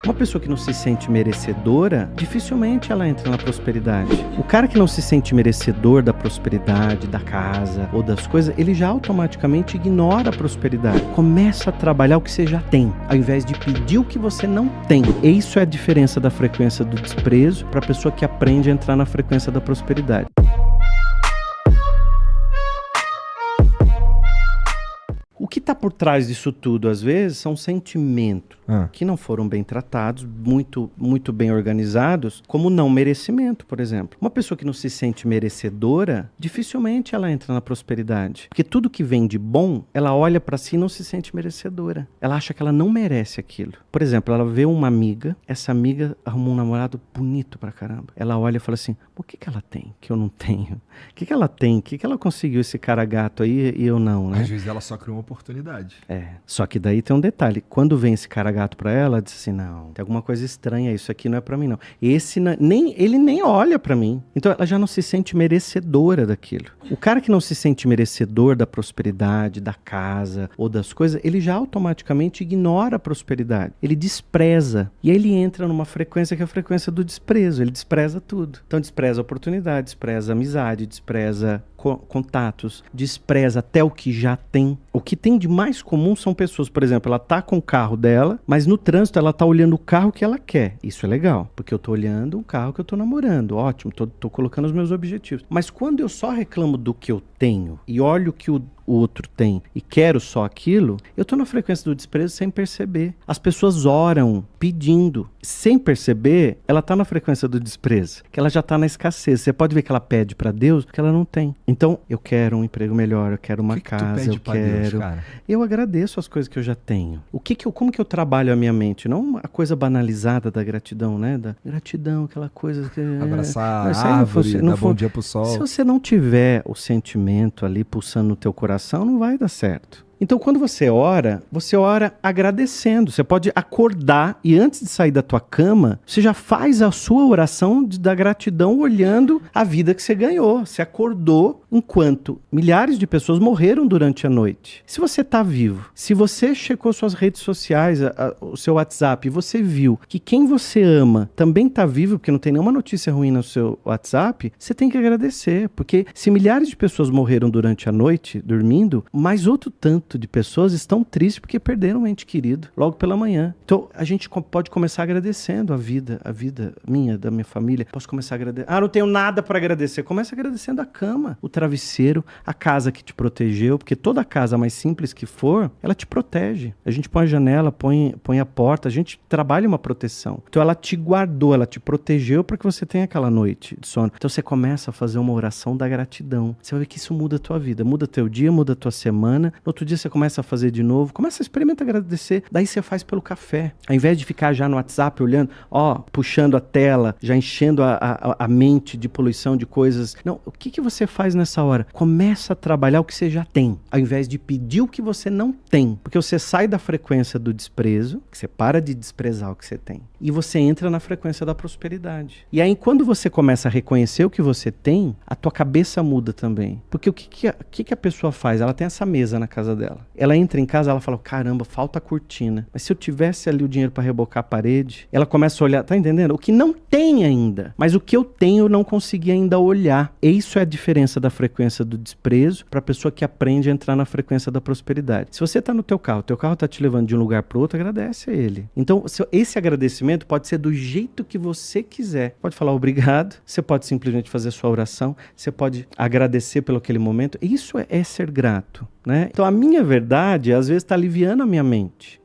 Uma pessoa que não se sente merecedora, dificilmente ela entra na prosperidade. O cara que não se sente merecedor da prosperidade, da casa ou das coisas, ele já automaticamente ignora a prosperidade. Começa a trabalhar o que você já tem, ao invés de pedir o que você não tem. E isso é a diferença da frequência do desprezo para a pessoa que aprende a entrar na frequência da prosperidade. O que está por trás disso tudo, às vezes, são sentimentos que não foram bem tratados, muito bem organizados, como não merecimento, por exemplo. Uma pessoa que não se sente merecedora, dificilmente ela entra na prosperidade. Porque tudo que vem de bom, ela olha para si e não se sente merecedora. Ela acha que ela não merece aquilo. Por exemplo, ela vê uma amiga, essa amiga arrumou um namorado bonito pra caramba. Ela olha e fala assim, o que ela tem que eu não tenho? O que ela tem? O que ela conseguiu esse cara gato aí e eu não, né? Às vezes ela só criou uma oportunidade. Só que daí tem um detalhe. Quando vem esse cara gato pra ela, ela diz assim, não, tem alguma coisa estranha, isso aqui não é pra mim, não. Ele nem olha pra mim. Então ela já não se sente merecedora daquilo. O cara que não se sente merecedor da prosperidade, da casa ou das coisas, ele já automaticamente ignora a prosperidade. Ele despreza. E aí ele entra numa frequência que é a frequência do desprezo. Ele despreza tudo. Então despreza a oportunidade, despreza a amizade, despreza contatos, despreza até o que já tem. O que tem de mais comum são pessoas, por exemplo, ela tá com o carro dela, mas no trânsito ela tá olhando o carro que ela quer. Isso é legal, porque eu tô olhando o carro que eu tô namorando. Ótimo, tô colocando os meus objetivos. Mas quando eu só reclamo do que eu tenho e olho o que o outro tem e quero só aquilo, eu tô na frequência do desprezo sem perceber. As pessoas oram pedindo, sem perceber, ela tá na frequência do desprezo, que ela já tá na escassez. Você pode ver que ela pede pra Deus porque ela não tem. Então, eu quero um emprego melhor, eu quero uma casa, eu quero. Deus, eu agradeço as coisas que eu já tenho. Como que eu trabalho a minha mente? Não a coisa banalizada da gratidão, né? Da gratidão, aquela coisa que abraçar a árvore, dar bom dia pro sol. Se você não tiver o sentimento ali pulsando no teu coração, não vai dar certo. Então, quando você ora agradecendo. Você pode acordar e antes de sair da tua cama, você já faz a sua oração da gratidão olhando a vida que você ganhou. Você acordou enquanto milhares de pessoas morreram durante a noite. Se você está vivo, se você checou suas redes sociais, o seu WhatsApp, e você viu que quem você ama também está vivo, porque não tem nenhuma notícia ruim no seu WhatsApp, você tem que agradecer. Porque se milhares de pessoas morreram durante a noite, dormindo, mais outro tanto de pessoas estão tristes porque perderam um ente querido logo pela manhã. Então, a gente pode começar agradecendo a vida minha, da minha família. Posso começar a agradecer. Não tenho nada para agradecer. Começa agradecendo a cama, o travesseiro, a casa que te protegeu, porque toda casa, mais simples que for, ela te protege. A gente põe a janela, põe a porta, a gente trabalha uma proteção. Então, ela te guardou, ela te protegeu para que você tenha aquela noite de sono. Então, você começa a fazer uma oração da gratidão. Você vai ver que isso muda a tua vida, muda teu dia, muda a tua semana. No outro dia, você começa a fazer de novo, começa a experimentar agradecer, daí você faz pelo café, ao invés de ficar já no WhatsApp olhando, puxando a tela, já enchendo a mente de poluição de coisas. Não, o que você faz nessa hora? Começa a trabalhar o que você já tem, ao invés de pedir o que você não tem, porque você sai da frequência do desprezo, que você para de desprezar o que você tem, e você entra na frequência da prosperidade. E aí, quando você começa a reconhecer o que você tem, a tua cabeça muda também, porque o que a pessoa faz? Ela tem essa mesa na casa dela. Ela entra em casa, ela fala, caramba, falta a cortina. Mas se eu tivesse ali o dinheiro para rebocar a parede, ela começa a olhar, tá entendendo? O que não tem ainda, mas o que eu tenho eu não consegui ainda olhar. E isso é a diferença da frequência do desprezo para a pessoa que aprende a entrar na frequência da prosperidade. Se você tá no teu carro tá te levando de um lugar para outro, agradece a ele. Então, esse agradecimento pode ser do jeito que você quiser. Pode falar obrigado, você pode simplesmente fazer a sua oração, você pode agradecer pelo aquele momento. Isso é ser grato. Né? Então a minha verdade às vezes está aliviando a minha mente.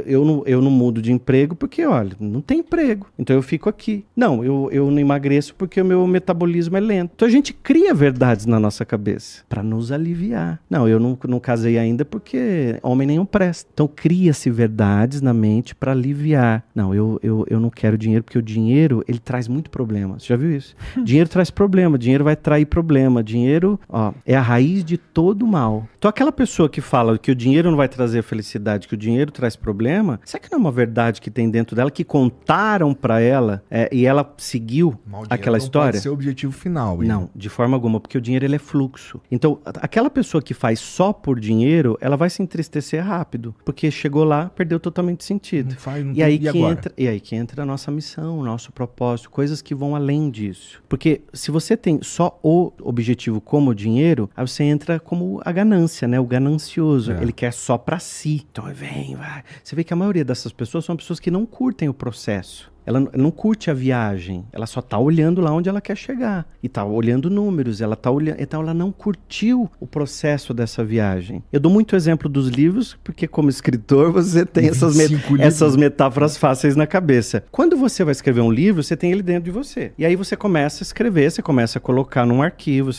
Eu não mudo de emprego porque, olha, não tem emprego, então eu fico aqui. Não, eu não emagreço porque o meu metabolismo é lento. Então a gente cria verdades na nossa cabeça para nos aliviar. Não, eu não casei ainda porque homem nenhum presta. Então cria-se verdades na mente para aliviar. Não, eu não quero dinheiro porque o dinheiro, ele traz muito problema. Você já viu isso? Dinheiro traz problema, dinheiro vai trair problema. Dinheiro, é a raiz de todo mal. Então aquela pessoa que fala que o dinheiro não vai trazer felicidade, que o dinheiro traz problema, será que não é uma verdade que tem dentro dela, que contaram pra ela e ela seguiu aquela história? Não pode ser o objetivo final. Não, de forma alguma, porque o dinheiro ele é fluxo. Então aquela pessoa que faz só por dinheiro, ela vai se entristecer rápido, porque chegou lá, perdeu totalmente sentido. E aí que entra a nossa missão, o nosso propósito, coisas que vão além disso. Porque se você tem só o objetivo como o dinheiro, aí você entra como a ganância, né? O ganancioso. Ele quer só pra si. Então vem, vai. Você vê que a maioria dessas pessoas são pessoas que não curtem o processo. Ela não curte a viagem, ela só tá olhando lá onde ela quer chegar. E tá olhando números, ela tá olhando. Então ela não curtiu o processo dessa viagem. Eu dou muito exemplo dos livros, porque como escritor você tem essas metáforas fáceis na cabeça. Quando você vai escrever um livro, você tem ele dentro de você. E aí você começa a escrever, você começa a colocar num arquivo,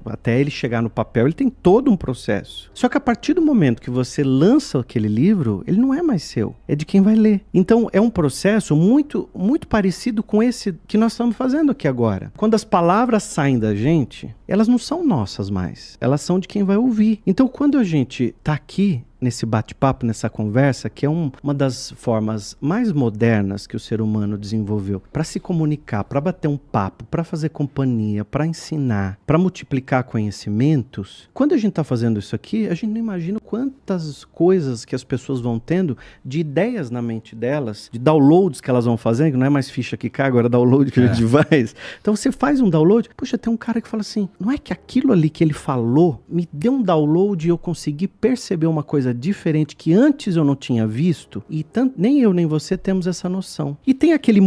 até ele chegar no papel, ele tem todo um processo. Só que a partir do momento que você lança aquele livro, ele não é mais seu, é de quem vai ler. Então é um processo muito parecido com esse que nós estamos fazendo aqui agora. Quando as palavras saem da gente, elas não são nossas mais. Elas são de quem vai ouvir. Então, quando a gente está aqui nesse bate-papo, nessa conversa, que é uma das formas mais modernas que o ser humano desenvolveu para se comunicar, para bater um papo, para fazer companhia, para ensinar, para multiplicar conhecimentos. Quando a gente está fazendo isso aqui, a gente não imagina quantas coisas que as pessoas vão tendo de ideias na mente delas, de downloads que elas vão fazendo, que não é mais ficha que cai, agora é download que a gente faz. Então você faz um download, puxa, tem um cara que fala assim, não é que aquilo ali que ele falou me deu um download e eu consegui perceber uma coisa diferente que antes eu não tinha visto, e nem eu nem você temos essa noção. E tem aquele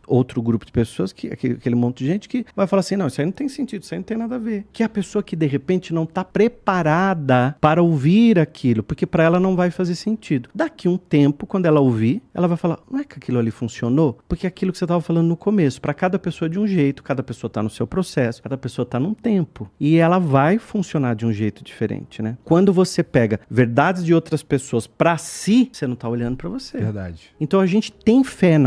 outro grupo de pessoas, aquele monte de gente que vai falar assim, não, isso aí não tem sentido, isso aí não tem nada a ver. Que é a pessoa que de repente não está preparada para ouvir aquilo, porque para ela não vai fazer sentido. Daqui um tempo, quando ela ouvir, ela vai falar, não é que aquilo ali funcionou? Porque aquilo que você estava falando no começo, para cada pessoa é de um jeito, cada pessoa está no seu processo, cada pessoa está num tempo. E ela vai funcionar de um jeito diferente, né? Quando você pega verdades de outras pessoas para si, você não tá olhando para você. Verdade. Então a gente tem fé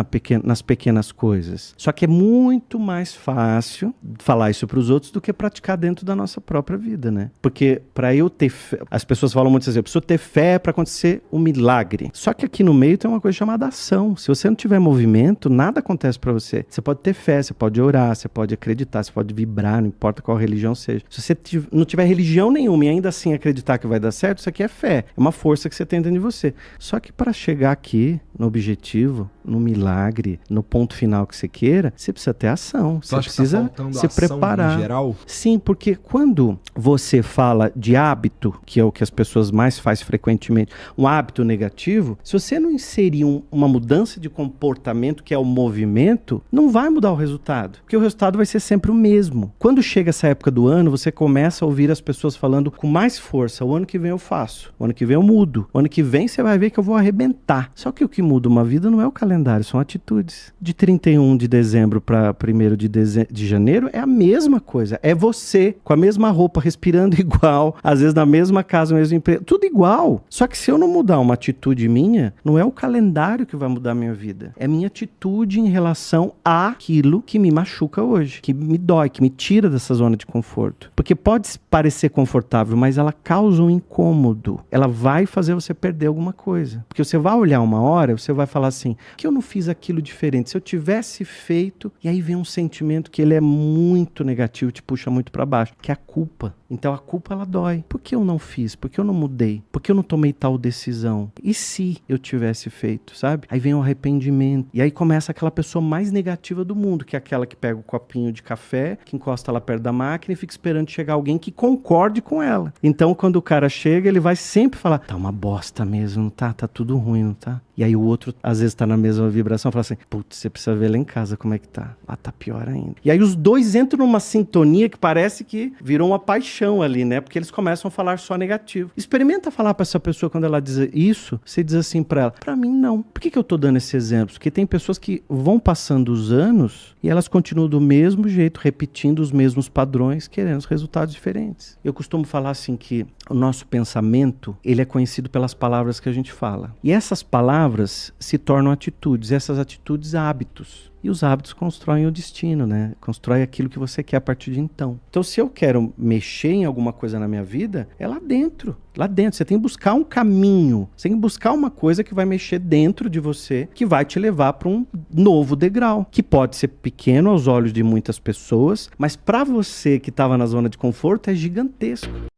nas pequenas coisas. Só que é muito mais fácil falar isso para os outros do que praticar dentro da nossa própria vida, né? Porque para eu ter fé, as pessoas falam muito assim, eu preciso ter fé para acontecer um milagre. Só que aqui no meio tem uma coisa chamada ação. Se você não tiver movimento, nada acontece para você. Você pode ter fé, você pode orar, você pode acreditar, você pode vibrar, não importa qual religião seja. Se você não tiver religião nenhuma e ainda assim acreditar que vai dar certo, isso aqui é fé. É uma força que você tem dentro de você. Só que para chegar aqui, no objetivo, no milagre, no ponto final que você queira, você precisa ter ação. Você precisa se preparar. Em geral? Sim, porque quando você fala de hábito, que é o que as pessoas mais fazem frequentemente, um hábito negativo, se você não inserir uma mudança de comportamento, que é o movimento, não vai mudar o resultado. Porque o resultado vai ser sempre o mesmo. Quando chega essa época do ano, você começa a ouvir as pessoas falando com mais força, o ano que vem eu faço, o ano que vem eu mudo. O ano que vem você vai ver que eu vou arrebentar. Só que o que muda uma vida não é o calendário, são atitudes. De 31 de dezembro para 1º de janeiro é a mesma coisa. É você com a mesma roupa, respirando igual, às vezes na mesma casa, no mesmo emprego, tudo igual. Só que se eu não mudar uma atitude minha, não é o calendário que vai mudar a minha vida. É minha atitude em relação àquilo que me machuca hoje, que me dói, que me tira dessa zona de conforto. Porque pode parecer confortável, mas ela causa um incômodo. Ela vai fazer você perder alguma coisa. Porque você vai olhar uma hora, você vai falar assim, que eu não fiz aquilo diferente. Se eu tivesse feito, e aí vem um sentimento que ele é muito negativo, te puxa muito para baixo, que é a culpa. Então a culpa ela dói. Por que eu não fiz? Por que eu não mudei? Por que eu não tomei tal decisão? E se eu tivesse feito, sabe? Aí vem o arrependimento. E aí começa aquela pessoa mais negativa do mundo, que é aquela que pega o copinho de café, que encosta lá perto da máquina e fica esperando chegar alguém que concorde com ela. Então quando o cara chega, ele vai sempre falar, tá uma bosta mesmo, não tá? Tá tudo ruim, não tá? E aí o outro, às vezes tá na mesma vibração, fala assim, putz, você precisa ver lá em casa como é que tá. Lá tá pior ainda. E aí os dois entram numa sintonia que parece que virou uma paixão ali, né? Porque eles começam a falar só negativo. Experimenta falar pra essa pessoa quando ela diz isso, você diz assim pra ela, pra mim não. Por que eu tô dando esse exemplo? Porque tem pessoas que vão passando os anos e elas continuam do mesmo jeito, repetindo os mesmos padrões, querendo os resultados diferentes. Eu costumo falar assim que o nosso pensamento, ele é conhecido pelas palavras que a gente fala. E essas palavras se tornam atitudes, essas atitudes hábitos. E os hábitos constroem o destino, né? Constrói aquilo que você quer a partir de então. Então, se eu quero mexer em alguma coisa na minha vida, é lá dentro. Lá dentro. Você tem que buscar um caminho. Você tem que buscar uma coisa que vai mexer dentro de você, que vai te levar para um novo degrau. Que pode ser pequeno aos olhos de muitas pessoas, mas para você que estava na zona de conforto, é gigantesco.